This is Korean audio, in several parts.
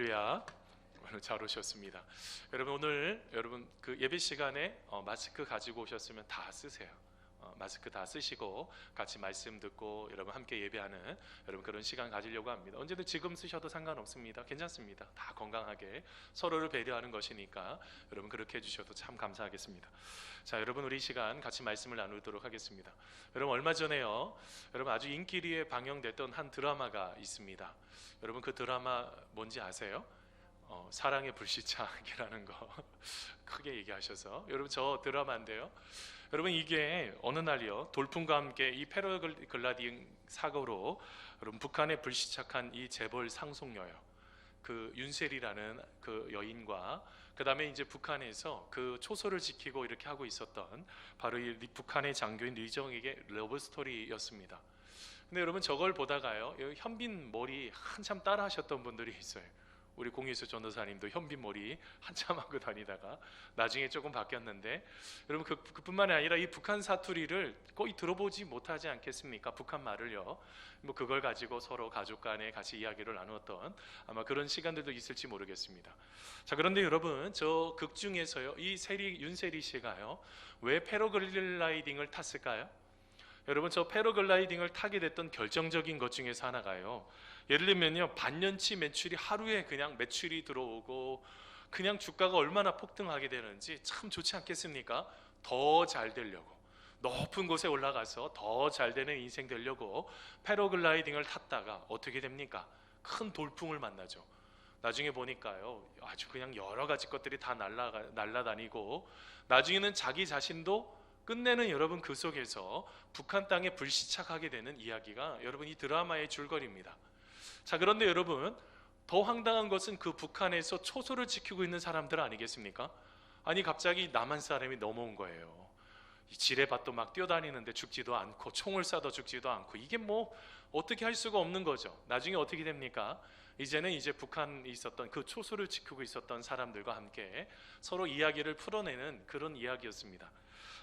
할렐루야. 오늘 잘 오셨습니다. 여러분 그 예배 시간에 마스크 가지고 오셨으면 다 쓰세요. 마스크 다 쓰시고 같이 말씀 듣고 여러분 함께 예배하는 여러분 그런 시간 가지려고 합니다. 언제든 지금 쓰셔도 상관없습니다. 괜찮습니다. 다 건강하게 서로를 배려하는 것이니까 여러분 그렇게 해주셔도 참 감사하겠습니다. 자, 여러분 우리 이 시간 같이 말씀을 나누도록 하겠습니다. 여러분 얼마 전에요, 여러분 아주 인기리에 방영됐던 한 드라마가 있습니다. 여러분 그 드라마 뭔지 아세요? 사랑의 불시착이라는 거 크게 얘기하셔서 여러분 저 드라마인데요. 여러분 이게 어느 날이요 돌풍과 함께 이 패러글라이딩 사고로 여러분 북한에 불시착한 이 재벌 상속녀요, 그 윤세리라는 그 여인과 그 다음에 이제 북한에서 그 초소를 지키고 이렇게 하고 있었던 바로 이 북한의 장교인 리정에게 러브 스토리였습니다. 근데 여러분 저걸 보다가요, 현빈 머리 한참 따라 하셨던 분들이 있어요. 우리 공예수 전도사님도 현빈 머리 한참 하고 다니다가 나중에 조금 바뀌었는데, 여러분 그뿐만이 아니라 이 북한 사투리를 거의 들어보지 못하지 않겠습니까? 북한 말을요. 뭐 그걸 가지고 서로 가족 간에 같이 이야기를 나누었던 아마 그런 시간들도 있을지 모르겠습니다. 자, 그런데 여러분 저 극 중에서요 이 윤세리 씨가요 왜 패러글라이딩을 탔을까요? 여러분 저 패러글라이딩을 타게 됐던 결정적인 것 중에서 하나가요, 예를 들면요 반년치 매출이 하루에 그냥 매출이 들어오고 그냥 주가가 얼마나 폭등하게 되는지 참 좋지 않겠습니까? 더 잘 되려고 높은 곳에 올라가서 더 잘 되는 인생 되려고 패러글라이딩을 탔다가 어떻게 됩니까? 큰 돌풍을 만나죠. 나중에 보니까요 아주 그냥 여러 가지 것들이 다 날아다니고 나중에는 자기 자신도 끝내는 여러분 그 속에서 북한 땅에 불시착하게 되는 이야기가 여러분 이 드라마의 줄거리입니다. 자, 그런데 여러분 더 황당한 것은 그 북한에서 초소를 지키고 있는 사람들 아니겠습니까? 아니 갑자기 남한 사람이 넘어온 거예요. 지뢰밭도 막 뛰어다니는데 죽지도 않고 총을 쏴도 죽지도 않고 이게 뭐 어떻게 할 수가 없는 거죠. 나중에 어떻게 됩니까? 이제는 이제 북한에 있었던 그 초소를 지키고 있었던 사람들과 함께 서로 이야기를 풀어내는 그런 이야기였습니다.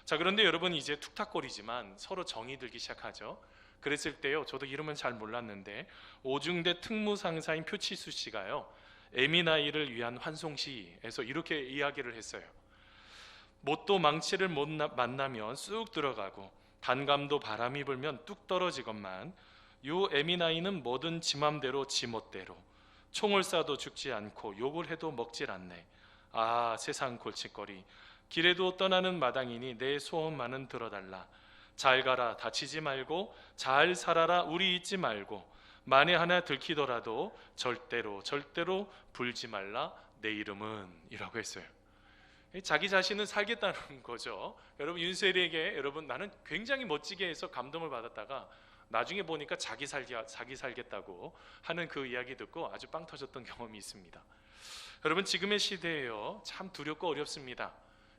자, 그런데 여러분 이제 툭탁거리지만 서로 정이 들기 시작하죠. 그랬을 때요 저도 이름은 잘 몰랐는데 오중대 특무상사인 표치수 씨가요 에미나이를 위한 환송시에서 이렇게 이야기를 했어요. 못도 망치를 못 만나면 쑥 들어가고 단감도 바람이 불면 뚝 떨어지건만 요 에미나이는 뭐든 지 맘대로 지 멋대로 총을 쏴도 죽지 않고 욕을 해도 먹질 않네. 아 세상 골칫거리, 길에도 떠나는 마당이니 내 소원만은 들어달라. 잘 가라 다치지 말고 잘 살아라 우리 잊지 말고 만에 하나 들키더라도 절대로 불지 말라 내 이름은, 이라고 했어요. 자기 자신은 살겠다는 거죠. 여러분 윤세리에게 여러분 나는 굉장히 멋지게 해서 감동을 받았다가 나중에 보니까 자기 살겠다고 하는 그 이야기 듣고 아주 빵 터졌던 경험이 있습니다. 여러분 지금의 시대에요 참 두렵고 어렵습니다.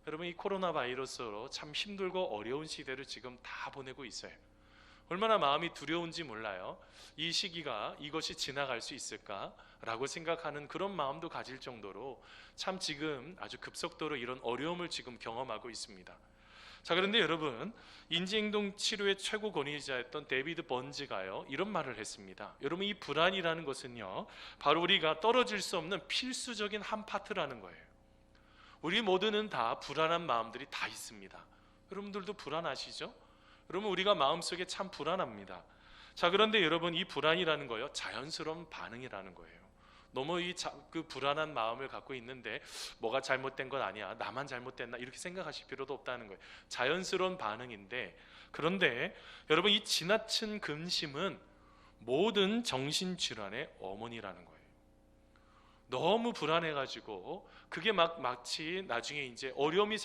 여러분 이 코로나 바이러스로 참 힘들고 어려운 시대를 지금 다 보내고 있어요. 얼마나 마음이 두려운지 몰라요. 이 시기가 이것이 지나갈 수 있을까라고 생각하는 그런 마음도 가질 정도로 참 지금 아주 급속도로 이런 어려움을 지금 경험하고 있습니다. 자, 그런데 여러분 인지행동 치료의 최고 권위자였던 데이비드 번즈가요 이런 말을 했습니다. 여러분 이 불안이라는 것은요 바로 우리가 떨어질 수 없는 필수적인 한 파트라는 거예요. 우리 모두는 다 불안한 마음들이 다 있습니다. 여러분들도 불안하시죠? 여러분 우리가 마음속에 참 불안합니다. 자, 그런데 여러분 이 불안이라는 거요 자연스러운 반응이라는 거예요. 너무 그 불안한 마음을 갖고 있는데 뭐가 잘못된 건 아니야, 나만 잘못됐나 이렇게 생각하실 필요도 없다는 거예요. 자연스러운 반응인데, 그런데 여러분 이 지나친 근심은 모든 정신질환의 어머니라는 거예요. 너무 불안해가지고 그게 마치 나중에 이제 어려움이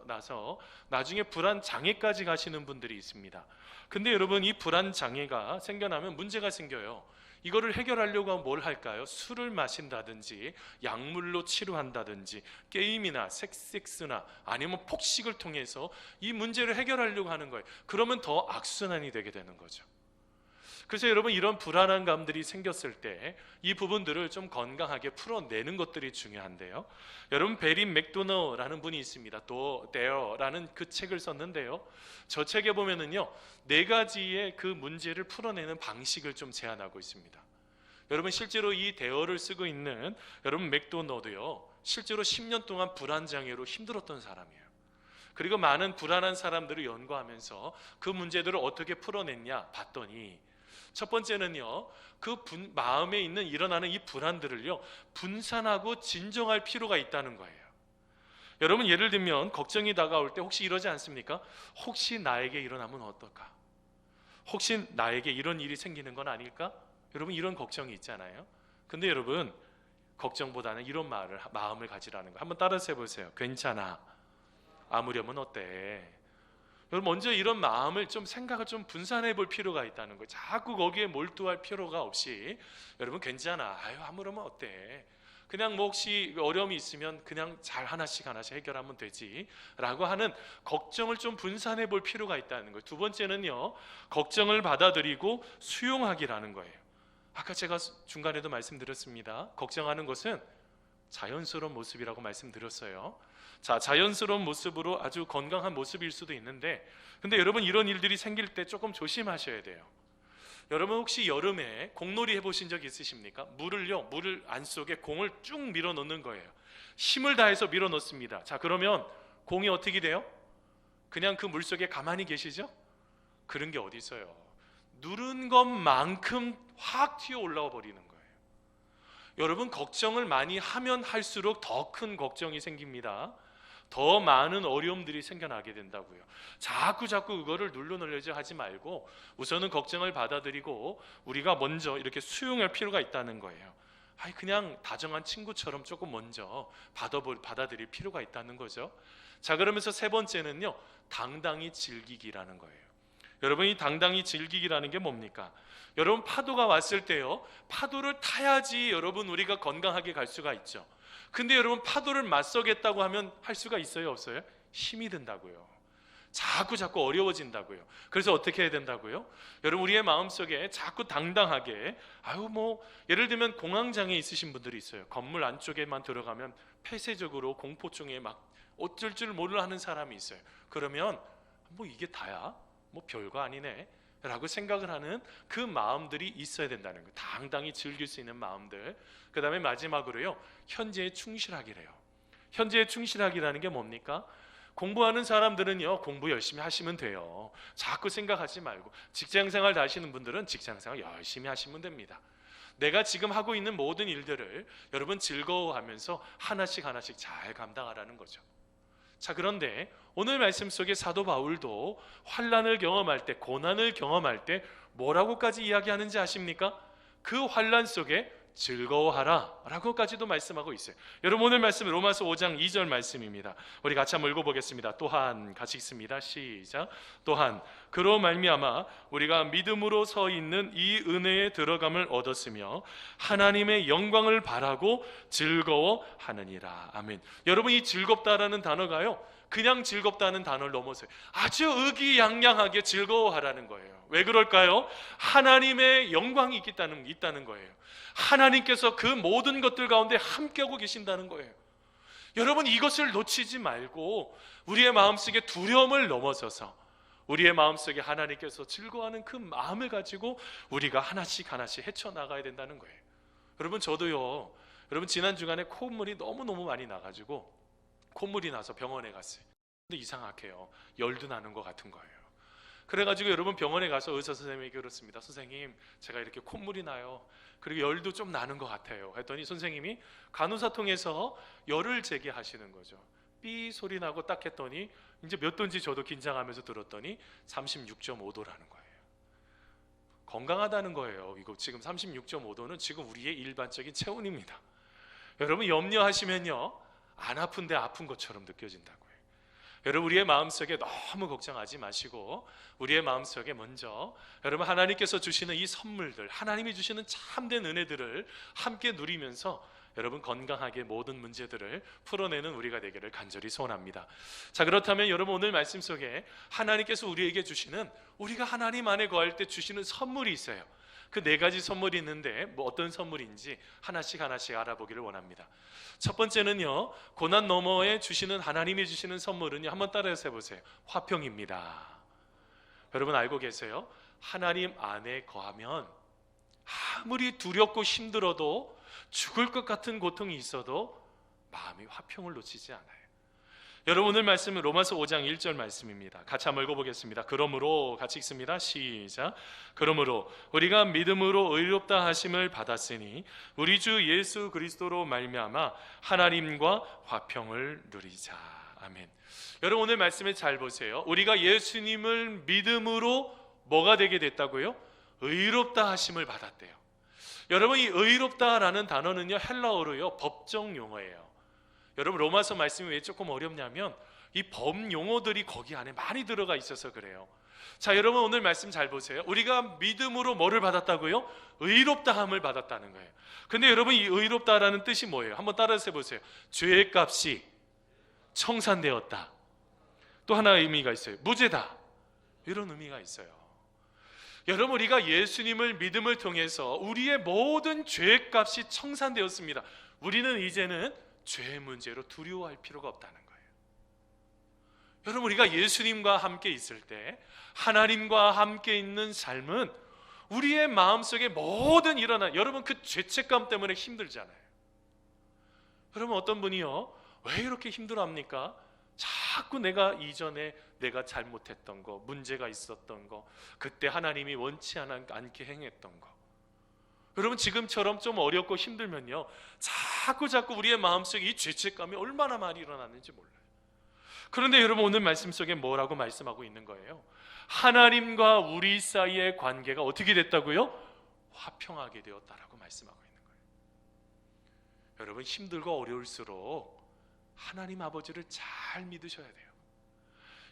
나서 나중에 불안 장애까지 가시는 분들이 있습니다. 근데 여러분 이 불안 장애가 생겨나면 문제가 생겨요. 이거를 해결하려고 하면 뭘 할까요? 술을 마신다든지 약물로 치료한다든지 게임이나 섹스나 아니면 폭식을 통해서 이 문제를 해결하려고 하는 거예요. 그러면 더 악순환이 되게 되는 거죠. 그래서 여러분 이런 불안한 감들이 생겼을 때 이 부분들을 좀 건강하게 풀어내는 것들이 중요한데요. 여러분 베리 맥도너라는 분이 있습니다. 도 데어라는 그 책을 썼는데요. 저 책에 보면은요 4가지의 그 문제를 풀어내는 방식을 좀 제안하고 있습니다. 여러분 실제로 이 대어를 쓰고 있는 여러분 맥도너도요, 실제로 10년 동안 불안장애로 힘들었던 사람이에요. 그리고 많은 불안한 사람들을 연구하면서 그 문제들을 어떻게 풀어냈냐 봤더니, 첫 번째는요, 그 마음에 있는 일어나는 이 불안들을요 분산하고 진정할 필요가 있다는 거예요. 여러분 예를 들면 걱정이 다가올 때 혹시 이러지 않습니까? 혹시 나에게 일어나면 어떨까? 혹시 나에게 이런 일이 생기는 건 아닐까? 여러분 이런 걱정이 있잖아요. 근데 여러분 걱정보다는 이런 마음을 가지라는 거. 한번 따라서 해보세요. 괜찮아. 아무려면 어때? 여러분 먼저 이런 마음을 좀 생각을 좀 분산해 볼 필요가 있다는 거예요. 자꾸 거기에 몰두할 필요가 없이 여러분 괜찮아. 아유 아무려면 어때? 그냥 뭐 혹시 어려움이 있으면 그냥 잘 하나씩 해결하면 되지 라고 하는 걱정을 좀 분산해 볼 필요가 있다는 거예요. 두 번째는요, 걱정을 받아들이고 수용하기라는 거예요. 아까 제가 중간에도 말씀드렸습니다. 걱정하는 것은 자연스러운 모습이라고 말씀드렸어요. 자, 자연스러운 모습으로 아주 건강한 모습일 수도 있는데, 근데 여러분 이런 일들이 생길 때 조금 조심하셔야 돼요. 여러분 혹시 여름에 공놀이 해보신 적 있으십니까? 물을 안속에 공을 쭉 밀어 넣는 거예요. 힘을 다해서 밀어 넣습니다. 자, 그러면 공이 어떻게 돼요? 그냥 그 물속에 가만히 계시죠? 그런 게 어디 있어요? 누른 것만큼 확 튀어 올라와 버리는 거예요. 여러분 걱정을 많이 하면 할수록 더 큰 걱정이 생깁니다. 더 많은 어려움들이 생겨나게 된다고요. 자꾸 그거를 눌러놓으려고 하지 말고 우선은 걱정을 받아들이고 우리가 먼저 이렇게 수용할 필요가 있다는 거예요. 그냥 다정한 친구처럼 조금 먼저 받아들일 필요가 있다는 거죠. 자, 그러면서 세 번째는요, 당당히 즐기기라는 거예요. 여러분 이 당당히 즐기기라는 게 뭡니까? 여러분 파도가 왔을 때요, 파도를 타야지 여러분 우리가 건강하게 갈 수가 있죠. 근데 여러분 파도를 맞서겠다고 하면 할 수가 있어요, 없어요? 힘이 든다고요. 자꾸 어려워진다고요. 그래서 어떻게 해야 된다고요? 여러분 우리의 마음속에 자꾸 당당하게, 예를 들면 공황장애 있으신 분들이 있어요. 건물 안쪽에만 들어가면 폐쇄적으로 공포증에 막 어쩔 줄 몰라 하는 사람이 있어요. 그러면 이게 다야? 별거 아니네 라고 생각을 하는 그 마음들이 있어야 된다는 거예요. 당당히 즐길 수 있는 마음들. 그 다음에 마지막으로요, 현재에 충실하기래요. 현재에 충실하기라는 게 뭡니까? 공부하는 사람들은요, 공부 열심히 하시면 돼요. 자꾸 생각하지 말고, 직장생활 다 하시는 분들은 직장생활 열심히 하시면 됩니다. 내가 지금 하고 있는 모든 일들을 여러분 즐거워하면서 하나씩 잘 감당하라는 거죠. 자, 그런데 오늘 말씀 속에 사도 바울도 환난을 경험할 때, 고난을 경험할 때 뭐라고까지 이야기하는지 아십니까? 그 환난 속에 즐거워하라 라고까지도 말씀하고 있어요. 여러분 오늘 말씀은 로마서 5장 2절 말씀입니다. 우리 같이 한번 읽어보겠습니다. 또한 같이 읽습니다. 시작. 또한 그로 말미암아 우리가 믿음으로 서 있는 이 은혜에 들어감을 얻었으며 하나님의 영광을 바라고 즐거워하느니라. 아멘. 여러분 이 즐겁다라는 단어가요, 그냥 즐겁다는 단어를 넘어서요, 아주 의기양양하게 즐거워하라는 거예요. 왜 그럴까요? 하나님의 영광이 있다는 거예요. 하나님께서 그 모든 것들 가운데 함께하고 계신다는 거예요. 여러분 이것을 놓치지 말고 우리의 마음속에 두려움을 넘어서서 우리의 마음속에 하나님께서 즐거워하는 그 마음을 가지고 우리가 하나씩 헤쳐나가야 된다는 거예요. 여러분 저도요, 여러분 지난 주간에 콧물이 너무너무 많이 나가지고 콧물이 나서 병원에 갔어요. 근데 이상하게요, 열도 나는 것 같은 거예요. 그래가지고 여러분 병원에 가서 의사 선생님에게 그렇습니다. 선생님 제가 이렇게 콧물이 나요, 그리고 열도 좀 나는 것 같아요 했더니 선생님이 간호사통에서 열을 재게 하시는 거죠. 삐 소리 나고 딱 했더니 이제 몇 도인지 저도 긴장하면서 들었더니 36.5도라는 거예요. 건강하다는 거예요. 이거 지금 36.5도는 지금 우리의 일반적인 체온입니다. 여러분 염려하시면요, 안 아픈데 아픈 것처럼 느껴진다고요. 여러분 우리의 마음속에 너무 걱정하지 마시고 우리의 마음속에 먼저 여러분 하나님께서 주시는 이 선물들, 하나님이 주시는 참된 은혜들을 함께 누리면서 여러분 건강하게 모든 문제들을 풀어내는 우리가 되기를 간절히 소원합니다. 자, 그렇다면 여러분 오늘 말씀 속에 하나님께서 우리에게 주시는, 우리가 하나님 안에 거할 때 주시는 선물이 있어요. 그 네 가지 선물이 있는데 어떤 선물인지 하나씩 알아보기를 원합니다. 첫 번째는요, 고난 너머에 주시는, 하나님이 주시는 선물은요, 한번 따라해서 해보세요. 화평입니다. 여러분 알고 계세요? 하나님 안에 거하면 아무리 두렵고 힘들어도 죽을 것 같은 고통이 있어도 마음이 화평을 놓치지 않아요. 여러분, 오늘 말씀은 로마서 5장 1절 말씀입니다. 같이 한번 읽어보겠습니다. 그러므로, 같이 읽습니다. 시작. 그러므로 우리가 믿음으로 의롭다 하심을 받았으니 우리 주 예수 그리스도로 말미암아 하나님과 화평을 누리자. 아멘. 여러분, 오늘 말씀을 잘 보세요. 우리가 예수님을 믿음으로 뭐가 되게 됐다고요? 의롭다 하심을 받았대요. 여러분, 이 의롭다라는 단어는요, 헬라어로요, 법정 용어예요. 여러분, 로마서 말씀이 왜 조금 어렵냐면 이 법 용어들이 거기 안에 많이 들어가 있어서 그래요. 자, 여러분, 오늘 말씀 잘 보세요. 우리가 믿음으로 뭐를 받았다고요? 의롭다함을 받았다는 거예요. 근데 여러분, 이 의롭다라는 뜻이 뭐예요? 한번 따라서 해보세요. 죄의 값이 청산되었다. 또 하나의 의미가 있어요. 무죄다. 이런 의미가 있어요. 여러분, 우리가 예수님을 믿음을 통해서 우리의 모든 죄의 값이 청산되었습니다. 우리는 이제는 죄의 문제로 두려워할 필요가 없다는 거예요. 여러분, 우리가 예수님과 함께 있을 때, 하나님과 함께 있는 삶은 우리의 마음속에 모든 여러분, 그 죄책감 때문에 힘들잖아요. 여러분, 어떤 분이요, 왜 이렇게 힘들어합니까? 자꾸 내가 이전에 내가 잘못했던 거, 문제가 있었던 거, 그때 하나님이 원치 않게 행했던 거, 여러분, 지금처럼 좀 어렵고 힘들면요, 자꾸 우리의 마음속에 이 죄책감이 얼마나 많이 일어났는지 몰라요. 그런데 여러분, 오늘 말씀 속에 뭐라고 말씀하고 있는 거예요? 하나님과 우리 사이의 관계가 어떻게 됐다고요? 화평하게 되었다라고 말씀하고 있는 거예요. 여러분, 힘들고 어려울수록 하나님 아버지를 잘 믿으셔야 돼요.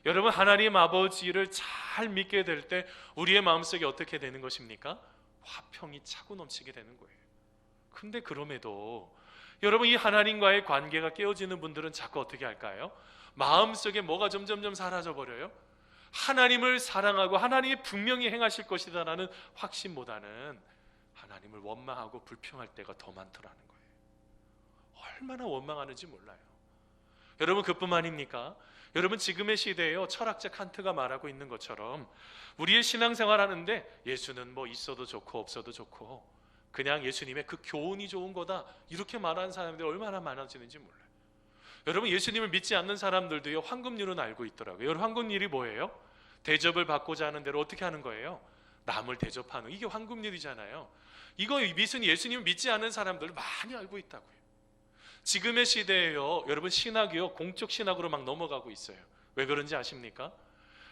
여러분, 하나님 아버지를 잘 믿게 될 때 우리의 마음속에 어떻게 되는 것입니까? 화평이 차고 넘치게 되는 거예요. 근데 그럼에도 여러분, 이 하나님과의 관계가 깨어지는 분들은 자꾸 어떻게 할까요? 마음속에 뭐가 점점점 사라져 버려요? 하나님을 사랑하고 하나님이 분명히 행하실 것이다라는 확신보다는 하나님을 원망하고 불평할 때가 더 많더라는 거예요. 얼마나 원망하는지 몰라요. 여러분, 그뿐만입니까? 여러분, 지금의 시대에요, 철학자 칸트가 말하고 있는 것처럼 우리의 신앙생활 하는데 예수는 뭐 있어도 좋고 없어도 좋고 그냥 예수님의 그 교훈이 좋은 거다, 이렇게 말하는 사람들이 얼마나 많아지는지 몰라요. 여러분, 예수님을 믿지 않는 사람들도요, 황금률은 알고 있더라고요. 여러분, 황금률이 뭐예요? 대접을 받고자 하는 대로 어떻게 하는 거예요? 남을 대접하는, 이게 황금률이잖아요. 이거 믿은 예수님을 믿지 않는 사람들 많이 알고 있다고요. 지금의 시대에요, 여러분, 신학이요, 공적 신학으로 막 넘어가고 있어요. 왜 그런지 아십니까?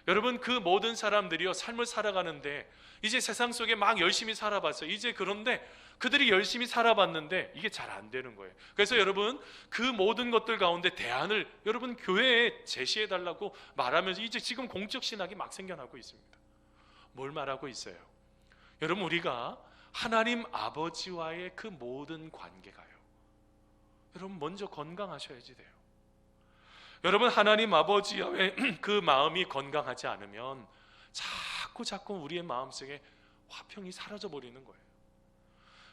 여러분, 그 모든 사람들이요, 삶을 살아가는데 이제 세상 속에 막 열심히 살아봤어요. 이제 그런데 그들이 열심히 살아봤는데 이게 잘 안 되는 거예요. 그래서 여러분, 그 모든 것들 가운데 대안을 여러분 교회에 제시해 달라고 말하면서 이제 지금 공적 신학이 막 생겨나고 있습니다. 뭘 말하고 있어요? 여러분, 우리가 하나님 아버지와의 그 모든 관계가요, 여러분, 먼저 건강하셔야지 돼요. 여러분, 하나님 아버지와의 그 마음이 건강하지 않으면 자꾸 우리의 마음속에 화평이 사라져 버리는 거예요.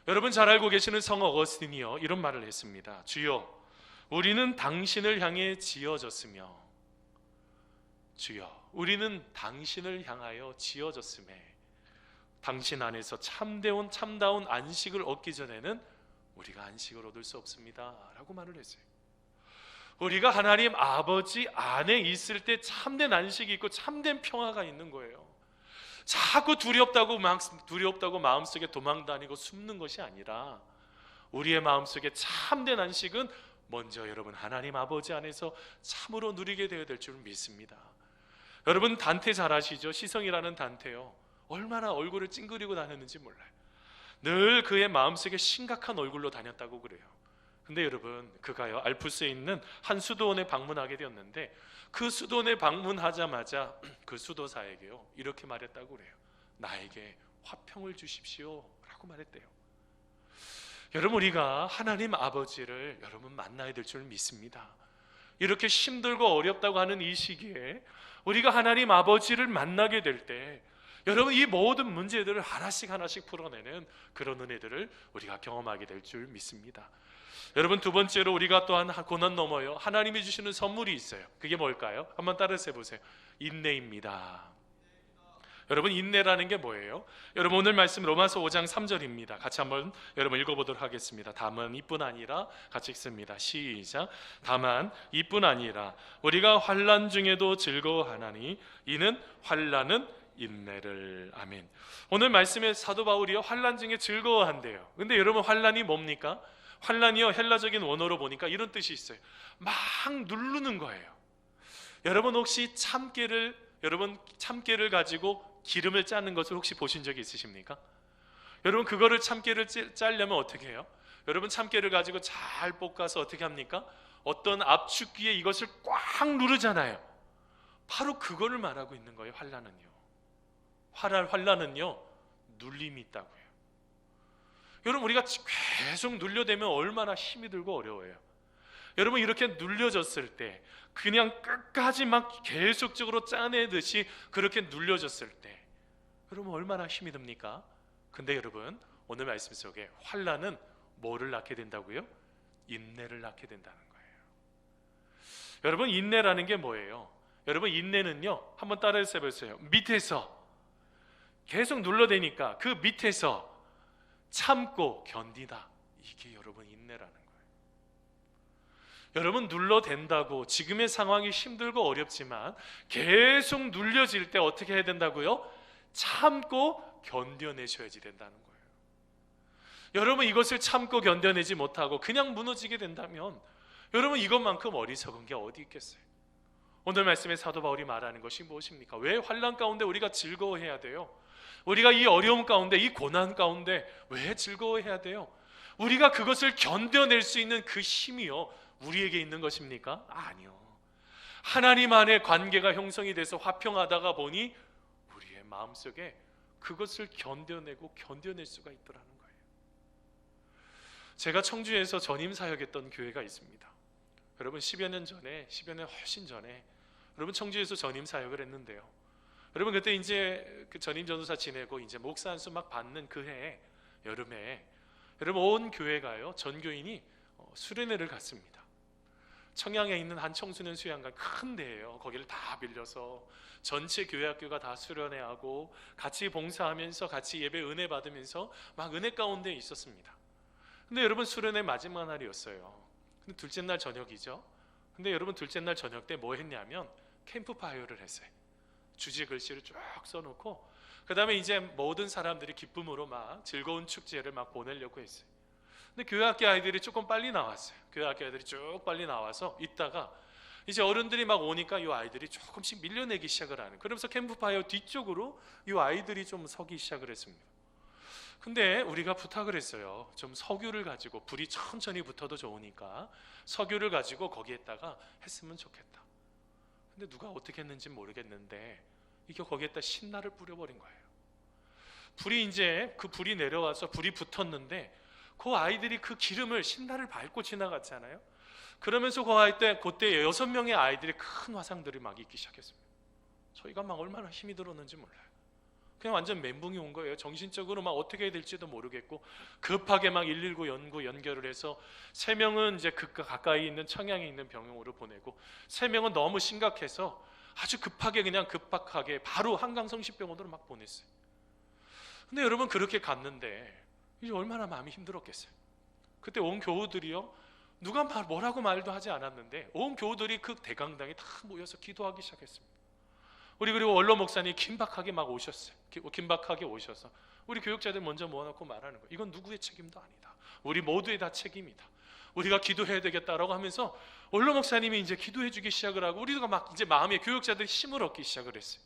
여러분, 잘 알고 계시는 성 어거스틴이요, 이런 말을 했습니다. 주여, 우리는 당신을 향해 지어졌으며, 주여, 우리는 당신을 향하여 지어졌음에 당신 안에서 참다운 안식을 얻기 전에는 우리가 안식을 얻을 수 없습니다 라고 말을 했어요. 우리가 하나님 아버지 안에 있을 때 참된 안식이 있고 참된 평화가 있는 거예요. 자꾸 두렵다고 마음속에 도망다니고 숨는 것이 아니라 우리의 마음속에 참된 안식은 먼저 여러분 하나님 아버지 안에서 참으로 누리게 되어야 될 줄 믿습니다. 여러분, 단테 잘 아시죠? 시성이라는 단테요, 얼마나 얼굴을 찡그리고 다녔는지 몰라요. 늘 그의 마음속에 심각한 얼굴로 다녔다고 그래요. 근데 여러분, 그가요, 알프스에 있는 한 수도원에 방문하게 되었는데 그 수도원에 방문하자마자 그 수도사에게요, 이렇게 말했다고 그래요. 나에게 화평을 주십시오 라고 말했대요. 여러분, 우리가 하나님 아버지를 여러분 만나야 될 줄 믿습니다. 이렇게 힘들고 어렵다고 하는 이 시기에 우리가 하나님 아버지를 만나게 될 때 여러분, 이 모든 문제들을 하나씩 풀어내는 그런 은혜들을 우리가 경험하게 될 줄 믿습니다. 여러분, 두 번째로 우리가 또한 고난 넘어요, 하나님이 주시는 선물이 있어요. 그게 뭘까요? 한번 따라서 해보세요. 인내입니다. 여러분, 인내라는 게 뭐예요? 여러분, 오늘 말씀 로마서 5장 3절입니다. 같이 한번 여러분 읽어보도록 하겠습니다. 다만 이뿐 아니라, 같이 읽습니다. 시작. 다만 이뿐 아니라 우리가 환난 중에도 즐거워하나니 이는 환난은 인내를. 아멘. 오늘 말씀에 사도 바울이요, 환난 중에 즐거워한대요. 근데 여러분, 환난이 뭡니까? 환난이요, 헬라적인 원어로 보니까 이런 뜻이 있어요. 막 누르는 거예요. 여러분, 혹시 참깨를 가지고 기름을 짜는 것을 혹시 보신 적이 있으십니까? 여러분, 그거를 참깨를 짜려면 어떻게 해요? 여러분, 참깨를 가지고 잘 볶아서 어떻게 합니까? 어떤 압축기에 이것을 꽉 누르잖아요. 바로 그거를 말하고 있는 거예요. 환난은요, 환난은요, 눌림이 있다고요. 여러분, 우리가 계속 눌려대면 얼마나 힘이 들고 어려워요. 여러분, 이렇게 눌려졌을 때, 그냥 끝까지 막 계속적으로 짜내듯이 그렇게 눌려졌을 때 여러분, 얼마나 힘이 듭니까? 근데 여러분, 오늘 말씀 속에 환난은 뭐를 낳게 된다고요? 인내를 낳게 된다는 거예요. 여러분, 인내라는 게 뭐예요? 여러분, 인내는요, 한번 따라해서 해보세요. 밑에서 계속 눌러대니까 그 밑에서 참고 견디다. 이게 여러분 인내라는 거예요. 여러분, 눌러댄다고 지금의 상황이 힘들고 어렵지만 계속 눌려질 때 어떻게 해야 된다고요? 참고 견뎌내셔야지 된다는 거예요. 여러분, 이것을 참고 견뎌내지 못하고 그냥 무너지게 된다면 여러분, 이것만큼 어리석은 게 어디 있겠어요? 오늘 말씀에 사도 바울이 말하는 것이 무엇입니까? 왜 환난 가운데 우리가 즐거워해야 돼요? 우리가 이 어려움 가운데, 이 고난 가운데 왜 즐거워해야 돼요? 우리가 그것을 견뎌낼 수 있는 그 힘이요, 우리에게 있는 것입니까? 아니요. 하나님 안에 관계가 형성이 돼서 화평하다가 보니 우리의 마음속에 그것을 견뎌내고 견뎌낼 수가 있더라는 거예요. 제가 청주에서 전임 사역했던 교회가 있습니다. 여러분, 10여 년 훨씬 전에 여러분, 청주에서 전임 사역을 했는데요. 여러분, 그때 이제 그 전임 전도사 지내고 이제 목사 안수 막 받는 그 해에 여름에 여러분, 온 교회가요, 전교인이 수련회를 갔습니다. 청양에 있는 한 청소년 수양관, 큰 데예요. 거기를 다 빌려서 전체 교회 학교가 다 수련회하고 같이 봉사하면서 같이 예배 은혜 받으면서 막 은혜 가운데 있었습니다. 근데 여러분, 수련회 마지막 날이었어요. 근데 둘째 날 저녁이죠. 근데 여러분, 둘째 날 저녁 때 뭐 했냐면 캠프파이어를 했어요. 주제 글씨를 쭉 써놓고 그 다음에 이제 모든 사람들이 기쁨으로 막 즐거운 축제를 막 보내려고 했어요. 근데 교회 학교 아이들이 조금 빨리 나왔어요. 교회 학교 아이들이 쭉 빨리 나와서 있다가 이제 어른들이 막 오니까 이 아이들이 조금씩 밀려내기 시작을 하는, 그러면서 캠프파이어 뒤쪽으로 이 아이들이 좀 서기 시작을 했습니다. 근데 우리가 부탁을 했어요. 좀 석유를 가지고, 불이 천천히 붙어도 좋으니까 석유를 가지고 거기에다가 했으면 좋겠다. 근데 누가 어떻게 했는지 모르겠는데 이게 거기에다 신나를 뿌려버린 거예요. 불이 내려와서 불이 붙었는데 그 아이들이 그 기름을, 신나를 밟고 지나갔잖아요. 그러면서 그때 6명의 아이들의 큰 화상들이 막 있기 시작했습니다. 저희가 막 얼마나 힘이 들었는지 몰라요. 그냥 완전 멘붕이 온 거예요. 정신적으로 막 어떻게 해야 될지도 모르겠고 급하게 막 119 연결을 해서 3명은 이제 가까이 있는 청양에 있는 병원으로 보내고 3명은 너무 심각해서 아주 급박하게 바로 한강성심병원으로 막 보냈어요. 근데 여러분, 그렇게 갔는데 이제 얼마나 마음이 힘들었겠어요. 그때 온 교우들이요, 누가 뭐라고 말도 하지 않았는데 온 교우들이 그 대강당에 다 모여서 기도하기 시작했습니다. 그리고 원로 목사님이 긴박하게 막 오셨어요. 긴박하게 오셔서 우리 교육자들 먼저 모아놓고 말하는 거예요. 이건 누구의 책임도 아니다. 우리 모두의 다 책임이다. 우리가 기도해야 되겠다라고 하면서 원로 목사님이 이제 기도해주기 시작을 하고 우리가 막 이제 마음에 교육자들이 힘을 얻기 시작을 했어요.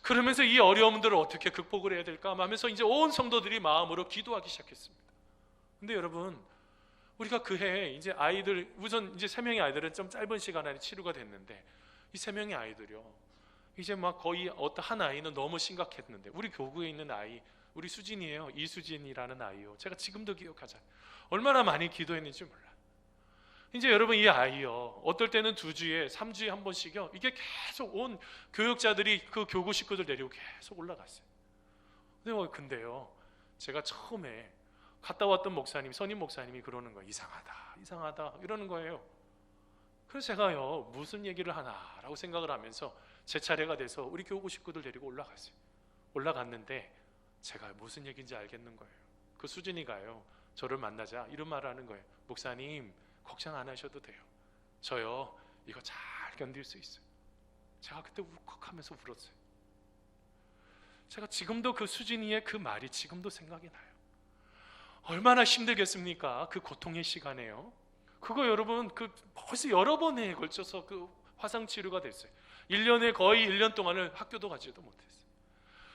그러면서 이 어려움들을 어떻게 극복을 해야 될까 하면서 이제 온 성도들이 마음으로 기도하기 시작했습니다. 근데 여러분, 우리가 그 해에 이제 아이들, 우선 이제 3명의 아이들은 좀 짧은 시간 안에 치료가 됐는데 이 3명의 아이들이요, 이제 막 거의 어떤 한 아이는 너무 심각했는데 우리 교구에 있는 아이, 우리 수진이에요. 이수진이라는 아이요. 제가 지금도 기억하잖아요. 얼마나 많이 기도했는지 몰라요. 이제 여러분, 이 아이요, 어떨 때는 2주에 3주에 한 번씩요, 이게 계속 온 교육자들이 그 교구 식구들 데리고 계속 올라갔어요. 근데요, 제가 처음에 갔다 왔던 목사님, 선임 목사님이 그러는 거예요. 이상하다 이러는 거예요. 그래서 제가요, 무슨 얘기를 하나라고 생각을 하면서 제 차례가 돼서 우리 교구 식구들 데리고 올라갔어요. 올라갔는데 제가 무슨 얘기인지 알겠는 거예요. 그 수진이가요, 저를 만나자 이런 말을 하는 거예요. 목사님, 걱정 안 하셔도 돼요. 저요, 이거 잘 견딜 수 있어요. 제가 그때 울컥하면서 울었어요. 제가 지금도 그 수진이의 그 말이 지금도 생각이 나요. 얼마나 힘들겠습니까? 그 고통의 시간에요. 그거 여러분, 그 벌써 여러 번에 걸쳐서 그 화상 치료가 됐어요. 1년에 거의 1년 동안을 학교도 가지도 못했어요.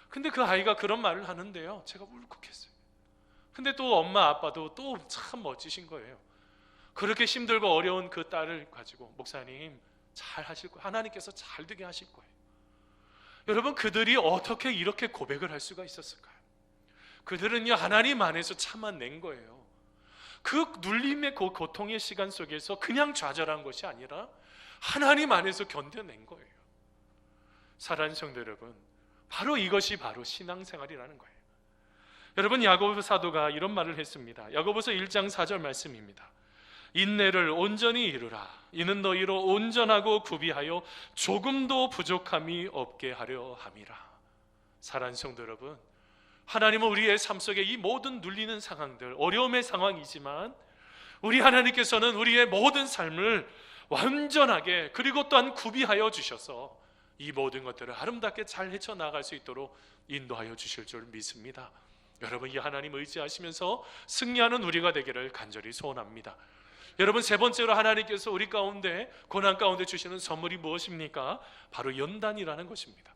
근데 그 아이가 그런 말을 하는데요, 제가 울컥했어요. 근데 또 엄마 아빠도 또 참 멋지신 거예요. 그렇게 힘들고 어려운 그 딸을 가지고 목사님 잘 하실 거예요. 하나님께서 잘 되게 하실 거예요. 여러분, 그들이 어떻게 이렇게 고백을 할 수가 있었을까요? 그들은요, 하나님 안에서 참아낸 거예요. 그 눌림의 그 고통의 시간 속에서 그냥 좌절한 것이 아니라 하나님 안에서 견뎌낸 거예요. 사랑하는 성도 여러분, 바로 이것이 바로 신앙생활이라는 거예요. 여러분, 야고보 사도가 이런 말을 했습니다. 야고보서 1장 4절 말씀입니다. 인내를 온전히 이루라. 이는 너희로 온전하고 구비하여 조금도 부족함이 없게 하려 함이라. 사랑하는 성도 여러분, 하나님은 우리의 삶 속에 이 모든 눌리는 상황들, 어려움의 상황이지만 우리 하나님께서는 우리의 모든 삶을 완전하게 그리고 또한 구비하여 주셔서 이 모든 것들을 아름답게 잘 헤쳐나갈 수 있도록 인도하여 주실 줄 믿습니다. 여러분, 이 하나님 의지하시면서 승리하는 우리가 되기를 간절히 소원합니다. 여러분, 세 번째로 하나님께서 우리 가운데 고난 가운데 주시는 선물이 무엇입니까? 바로 연단이라는 것입니다.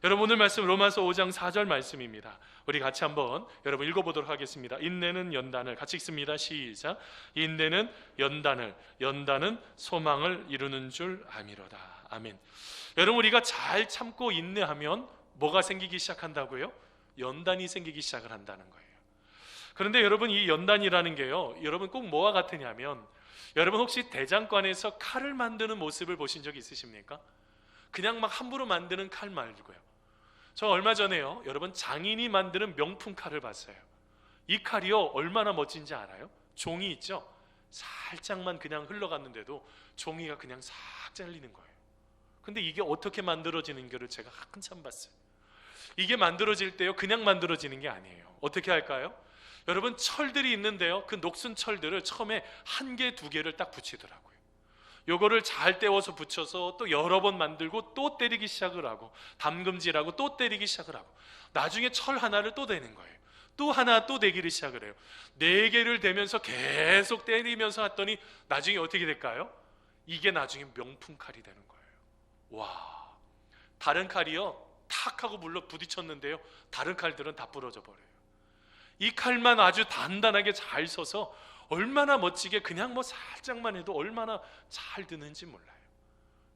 여러분, 오늘 말씀 로마서 5장 4절 말씀입니다. 우리 같이 한번 여러분 읽어보도록 하겠습니다. 인내는 연단을, 같이 읽습니다. 시작. 인내는 연단을, 연단은 소망을 이루는 줄 아미로다. 아멘. 여러분, 우리가 잘 참고 인내하면 뭐가 생기기 시작한다고요? 연단이 생기기 시작을 한다는 거예요. 그런데 여러분, 이 연단이라는 게요, 여러분 꼭 뭐와 같으냐면, 여러분 혹시 대장간에서 칼을 만드는 모습을 보신 적 있으십니까? 그냥 막 함부로 만드는 칼 말고요. 저 얼마 전에요, 여러분 장인이 만드는 명품 칼을 봤어요. 이 칼이요, 얼마나 멋진지 알아요? 종이 있죠? 살짝만 그냥 흘러갔는데도 종이가 그냥 싹 잘리는 거예요. 근데 이게 어떻게 만들어지는 거를 제가 한참 봤어요. 이게 만들어질 때요, 그냥 만들어지는 게 아니에요. 어떻게 할까요? 여러분, 철들이 있는데요, 그 녹슨 철들을 처음에 한 개, 두 개를 딱 붙이더라고요. 요거를 잘 떼워서 붙여서 또 여러 번 만들고 또 때리기 시작을 하고, 담금질하고 또 때리기 시작을 하고, 나중에 철 하나를 또 대는 거예요. 또 하나 또 대기를 시작을 해요. 4개를 대면서 계속 때리면서 했더니 나중에 어떻게 될까요? 이게 나중에 명품 칼이 되는 거예요. 와, 다른 칼이요, 탁 하고 물러 부딪혔는데요, 다른 칼들은 다 부러져 버려요. 이 칼만 아주 단단하게 잘 서서 얼마나 멋지게 그냥 뭐 살짝만 해도 얼마나 잘 드는지 몰라요.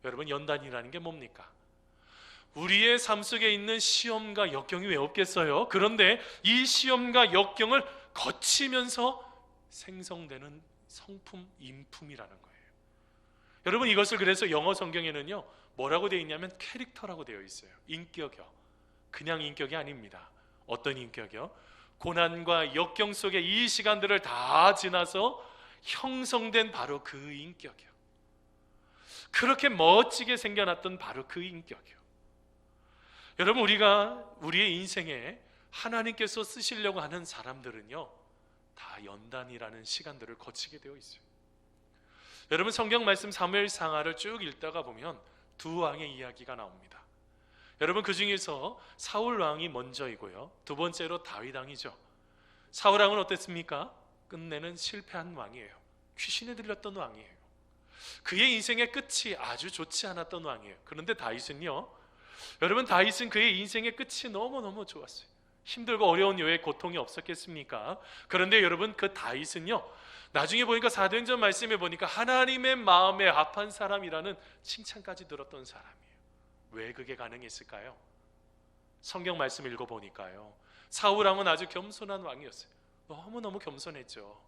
여러분, 연단이라는 게 뭡니까? 우리의 삶 속에 있는 시험과 역경이 왜 없겠어요? 그런데 이 시험과 역경을 거치면서 생성되는 성품, 인품이라는 거예요. 여러분, 이것을 그래서 영어 성경에는요, 뭐라고 되어 있냐면 캐릭터라고 되어 있어요. 인격이요. 그냥 인격이 아닙니다. 어떤 인격이요? 고난과 역경 속에 이 시간들을 다 지나서 형성된 바로 그 인격이요. 그렇게 멋지게 생겨났던 바로 그 인격이요. 여러분, 우리의 인생에 하나님께서 쓰시려고 하는 사람들은요, 다 연단이라는 시간들을 거치게 되어 있어요. 여러분, 성경 말씀 사무엘상하를 쭉 읽다가 보면 두 왕의 이야기가 나옵니다. 여러분, 그 중에서 사울 왕이 먼저이고요, 두 번째로 다윗 왕이죠. 사울 왕은 어땠습니까? 끝내는 실패한 왕이에요. 귀신에 들렸던 왕이에요. 그의 인생의 끝이 아주 좋지 않았던 왕이에요. 그런데 다윗은요, 여러분, 다윗은 그의 인생의 끝이 너무너무 좋았어요. 힘들고 어려운 왜 고통이 없었겠습니까? 그런데 여러분, 그 다윗은요, 나중에 보니까 사도행전 말씀에 보니까 하나님의 마음에 합한 사람이라는 칭찬까지 들었던 사람이에요. 왜 그게 가능했을까요? 성경 말씀 읽어보니까요, 사울 왕은 아주 겸손한 왕이었어요. 너무너무 겸손했죠.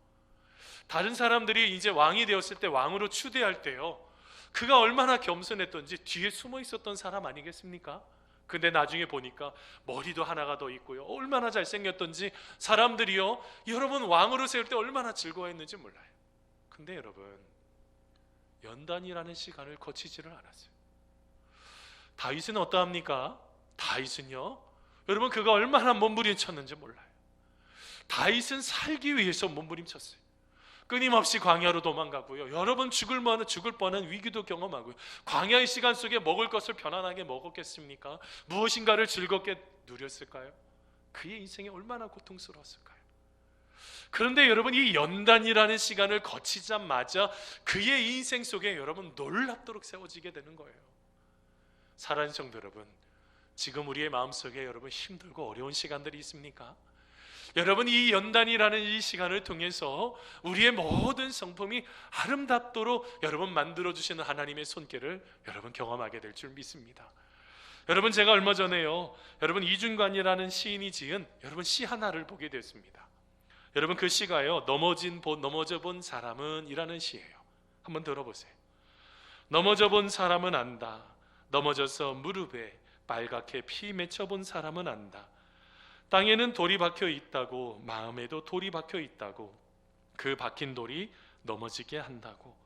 다른 사람들이 이제 왕이 되었을 때, 왕으로 추대할 때요, 그가 얼마나 겸손했던지 뒤에 숨어 있었던 사람 아니겠습니까? 근데 나중에 보니까 머리도 하나가 더 있고요, 얼마나 잘생겼던지 사람들이요, 여러분 왕으로 세울 때 얼마나 즐거워했는지 몰라요. 근데 여러분, 연단이라는 시간을 거치지를 않았어요. 다윗은 어떠합니까? 다윗은요, 여러분 그가 얼마나 몸부림쳤는지 몰라요. 다윗은 살기 위해서 몸부림쳤어요. 끊임없이 광야로 도망가고요. 여러 번 죽을 뻔한 위기도 경험하고요. 광야의 시간 속에 먹을 것을 편안하게 먹었겠습니까? 무엇인가를 즐겁게 누렸을까요? 그의 인생이 얼마나 고통스러웠을까요? 그런데 여러분 이 연단이라는 시간을 거치자마자 그의 인생 속에 여러분 놀랍도록 세워지게 되는 거예요. 사랑하는 성도 여러분, 지금 우리의 마음속에 여러분 힘들고 어려운 시간들이 있습니까? 여러분 이 연단이라는 이 시간을 통해서 우리의 모든 성품이 아름답도록 여러분 만들어주시는 하나님의 손길을 여러분 경험하게 될 줄 믿습니다. 여러분 제가 얼마 전에요, 여러분 이준관이라는 시인이 지은 여러분 시 하나를 보게 됐습니다. 여러분 그 시가요, 넘어져 본 사람은 이라는 시예요. 한번 들어보세요. 넘어져 본 사람은 안다. 넘어져서 무릎에 빨갛게 피 맺혀 본 사람은 안다. 땅에는 돌이 박혀 있다고, 마음에도 돌이 박혀 있다고, 그 박힌 돌이 넘어지게 한다고.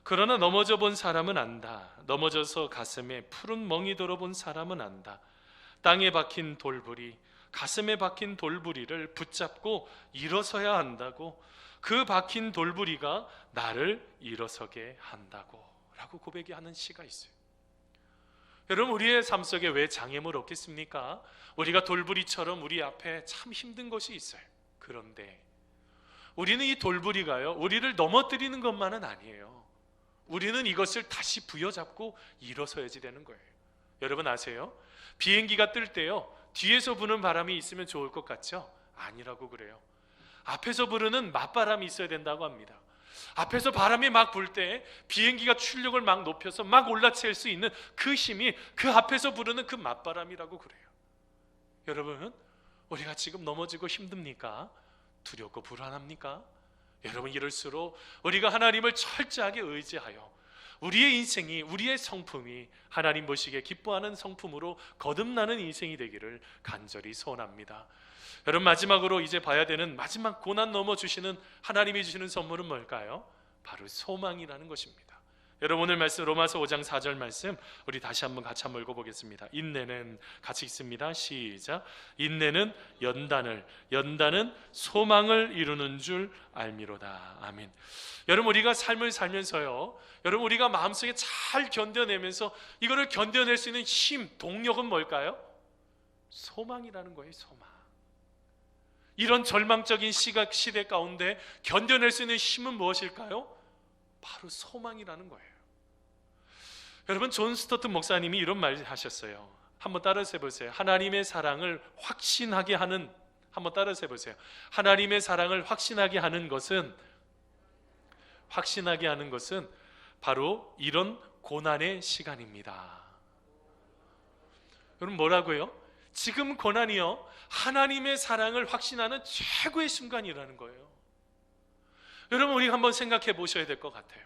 그러나 넘어져 본 사람은 안다. 넘어져서 가슴에 푸른 멍이 들어본 사람은 안다. 땅에 박힌 돌부리, 가슴에 박힌 돌부리를 붙잡고 일어서야 한다고. 그 박힌 돌부리가 나를 일어서게 한다고 라고 고백하는 시가 있어요. 여러분 우리의 삶 속에 왜 장애물 없겠습니까? 우리가 돌부리처럼 우리 앞에 참 힘든 것이 있어요. 그런데 우리는 이 돌부리가요, 우리를 넘어뜨리는 것만은 아니에요. 우리는 이것을 다시 부여잡고 일어서야지 되는 거예요. 여러분 아세요? 비행기가 뜰 때요, 뒤에서 부는 바람이 있으면 좋을 것 같죠? 아니라고 그래요. 앞에서 부르는 맞바람이 있어야 된다고 합니다. 앞에서 바람이 막 불 때 비행기가 출력을 막 높여서 막 올라칠 수 있는 그 힘이 그 앞에서 부르는 그 맞바람이라고 그래요. 여러분 우리가 지금 넘어지고 힘듭니까? 두렵고 불안합니까? 여러분 이럴수록 우리가 하나님을 철저하게 의지하여 우리의 인생이, 우리의 성품이 하나님 보시기에 기뻐하는 성품으로 거듭나는 인생이 되기를 간절히 소원합니다. 여러분 마지막으로 이제 봐야 되는 마지막 고난 넘어 주시는 하나님이 주시는 선물은 뭘까요? 바로 소망이라는 것입니다. 여러분 오늘 말씀 로마서 5장 4절 말씀 우리 다시 한번 같이 한번 읽어보겠습니다. 인내는, 같이 읽습니다. 시작. 인내는 연단은 소망을 이루는 줄 알미로다. 아멘. 여러분 우리가 삶을 살면서요, 여러분 우리가 마음속에 잘 견뎌내면서 이거를 견뎌낼 수 있는 힘, 동력은 뭘까요? 소망이라는 거예요. 소망. 이런 절망적인 시대 가운데 견뎌낼 수 있는 힘은 무엇일까요? 바로 소망이라는 거예요. 여러분 존 스토튼 목사님이 이런 말 하셨어요. 한번 따라서 해보세요. 하나님의 사랑을 확신하게 하는, 한번 따라서 해보세요. 하나님의 사랑을 확신하게 하는 것은 바로 이런 고난의 시간입니다. 여러분 뭐라고요? 지금 고난이요, 하나님의 사랑을 확신하는 최고의 순간이라는 거예요. 여러분 우리가 한번 생각해 보셔야 될 것 같아요.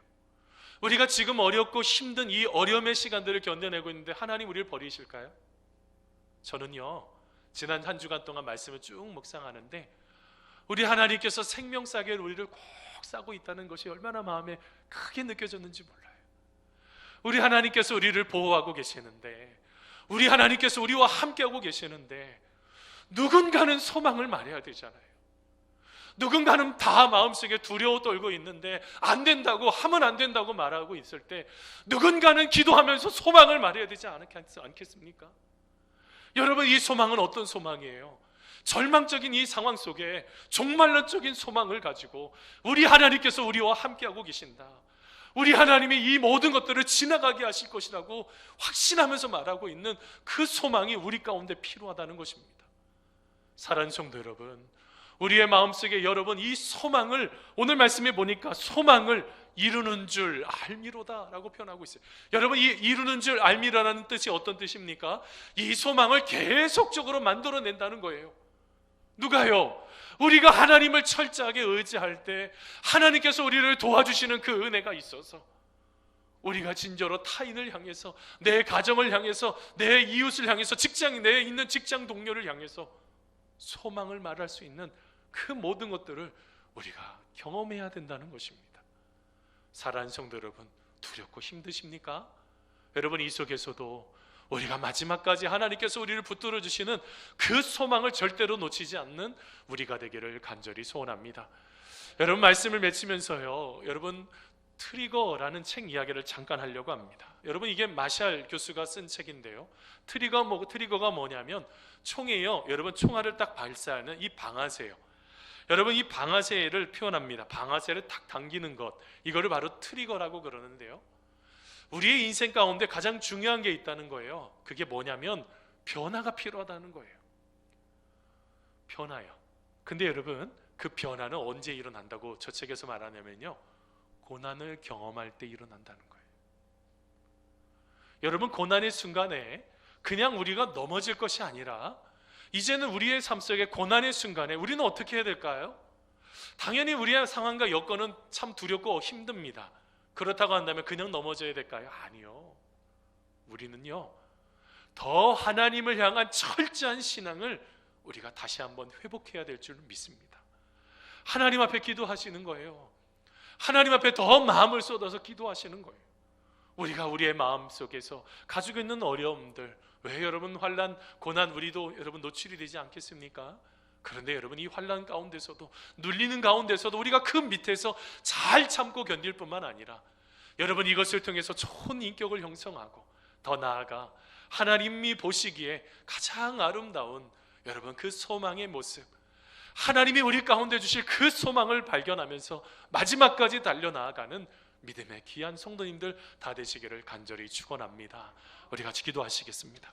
우리가 지금 어렵고 힘든 이 어려움의 시간들을 견뎌내고 있는데 하나님 우리를 버리실까요? 저는요 지난 한 주간 동안 말씀을 쭉 묵상하는데 우리 하나님께서 생명싸게 우리를 꼭 싸고 있다는 것이 얼마나 마음에 크게 느껴졌는지 몰라요. 우리 하나님께서 우리를 보호하고 계시는데, 우리 하나님께서 우리와 함께하고 계시는데 누군가는 소망을 말해야 되잖아요. 누군가는 다 마음속에 두려워 떨고 있는데 안 된다고, 하면 안 된다고 말하고 있을 때 누군가는 기도하면서 소망을 말해야 되지 않겠습니까? 여러분 이 소망은 어떤 소망이에요? 절망적인 이 상황 속에 종말론적인 소망을 가지고 우리 하나님께서 우리와 함께하고 계신다, 우리 하나님이 이 모든 것들을 지나가게 하실 것이라고 확신하면서 말하고 있는 그 소망이 우리 가운데 필요하다는 것입니다. 사랑하는 성도 여러분, 우리의 마음속에 여러분 이 소망을, 오늘 말씀에 보니까 소망을 이루는 줄 알미로다 라고 표현하고 있어요. 여러분 이 이루는 줄 알미라는 뜻이 어떤 뜻입니까? 이 소망을 계속적으로 만들어낸다는 거예요. 누가요? 우리가 하나님을 철저하게 의지할 때 하나님께서 우리를 도와주시는 그 은혜가 있어서 우리가 진짜로 타인을 향해서, 내 가정을 향해서, 내 이웃을 향해서, 내 있는 직장 동료를 향해서 소망을 말할 수 있는 그 모든 것들을 우리가 경험해야 된다는 것입니다. 사랑하는 성도 여러분, 두렵고 힘드십니까? 여러분 이 속에서도 우리가 마지막까지 하나님께서 우리를 붙들어 주시는 그 소망을 절대로 놓치지 않는 우리가 되기를 간절히 소원합니다. 여러분, 말씀을 맺히면서요, 여러분, 트리거라는 책 이야기를 잠깐 하려고 합니다. 여러분, 이게 마샬 교수가 쓴 책인데요, 트리거가 뭐냐면 총이에요. 여러분, 총알을 딱 발사하는 이 방아쇠예요. 여러분, 이 방아쇠를 표현합니다. 방아쇠를 탁 당기는 것, 이거를 바로 트리거라고 그러는데요, 우리의 인생 가운데 가장 중요한 게 있다는 거예요. 그게 뭐냐면 변화가 필요하다는 거예요. 변화요. 근데 여러분, 그 변화는 언제 일어난다고 저 책에서 말하냐면요, 고난을 경험할 때 일어난다는 거예요. 여러분, 고난의 순간에 그냥 우리가 넘어질 것이 아니라 이제는 우리의 삶 속에 고난의 순간에 우리는 어떻게 해야 될까요? 당연히 우리의 상황과 여건은 참 두렵고 힘듭니다. 그렇다고 한다면 그냥 넘어져야 될까요? 아니요. 우리는요, 더 하나님을 향한 철저한 신앙을 우리가 다시 한번 회복해야 될 줄 믿습니다. 하나님 앞에 기도하시는 거예요. 하나님 앞에 더 마음을 쏟아서 기도하시는 거예요. 우리가 우리의 마음 속에서 가지고 있는 어려움들, 왜 여러분 환난, 고난 우리도 여러분 노출이 되지 않겠습니까? 그런데 여러분, 이 환난 가운데서도, 눌리는 가운데서도 우리가 그 밑에서 잘 참고 견딜 뿐만 아니라 여러분, 이것을 통해서 좋은 인격을 형성하고 더 나아가 하나님이 보시기에 가장 아름다운 여러분 그 소망의 모습, 하나님이 우리 가운데 주실 그 소망을 발견하면서 마지막까지 달려나아가는 믿음의 귀한 성도님들 다 되시기를 간절히 축원합니다. 우리 같이 기도하시겠습니다.